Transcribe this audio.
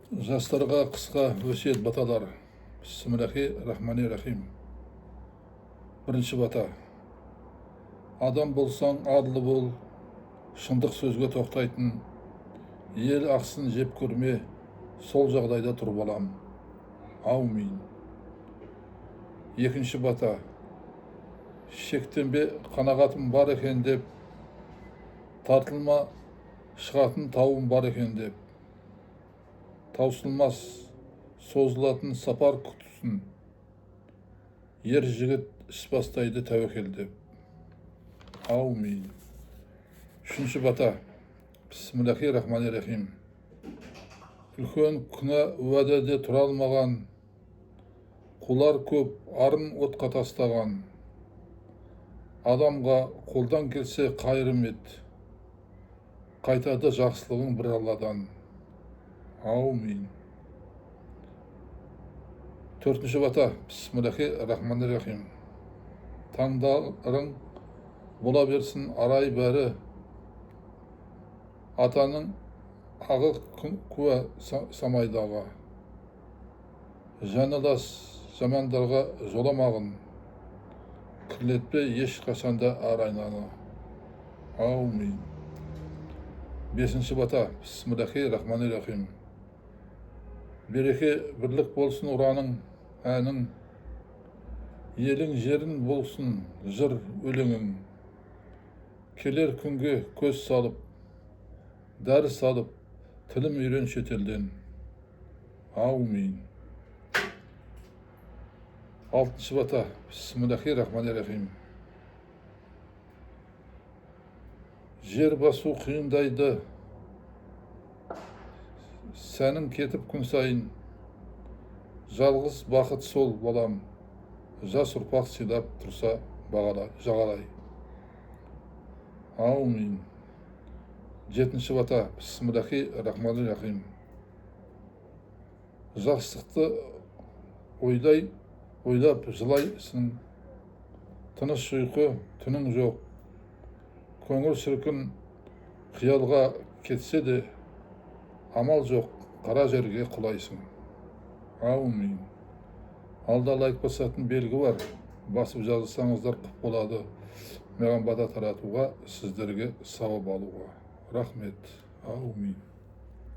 Жастарға қысқа өсиет баталар. Бисмиллахи-рахмани-рахим. Бірінші бата. Адам болсаң, адыл бол, шындық сөзге тоқтайтын, ел ақсын жеп көрме, сол жағдайда тұр балам. Аумин. Екінші бата. Шектенбе, қанағатым бар екен деп, тартылма, шығатын тауым бар екен деп. Таусылмас, созылатын сапар күтсін, ер жігіт іс бастайды тәуекел деп. Аумин. Үшінші бата. Бисмиллахи-рахмани-рахим. Үлкен күнә уәдеде тұра алмаған, құлар көп, арын отқа тастаған, адамға қолдан келсе қайырым ет, қайтады жақсылығың бір Алладан. Аумин. Төртінші бата. Бисмиллахи-рахмани-рахим. Таңдарың бола берсін арай бәрі, атаның ағы куә самайдағы, жанылас жамандарға жоламағын, кірлетпе еш қашанда ар айнаны. Аумин. Бесінші бата. Бисмиллахи-рахмани-рахим. Береке бірлік болсын ұраның, әнің, елің жерін болсын жыр өлеңің, келер күнге көз салып, дәріс салып, тілім үйрен шетелден. Аумин. Алтыншы бата. Бисмиллахи-рахмани-рахим. Жер басу қиындайды, сәнің кетіп күн сайын, жалғыз бақыт сол балам, жас ұрпақ сыйлап тұрса жағалай. Аумин. Жетінші бата. Бисмиллахи-рахмани-рахим. Жақсылықты ойлап жылайсың, тыныш ұйқы түнің жоқ, көңіл шіркін қиялға кетсе де, амал жоқ, қара жерге құлайсың. Аумин. Алда айтпасатын белгі бар, басып жазылсаңыздар құп болады. Маған бата таратуға, сіздерге сауап алуға. Рахмет. Аумин.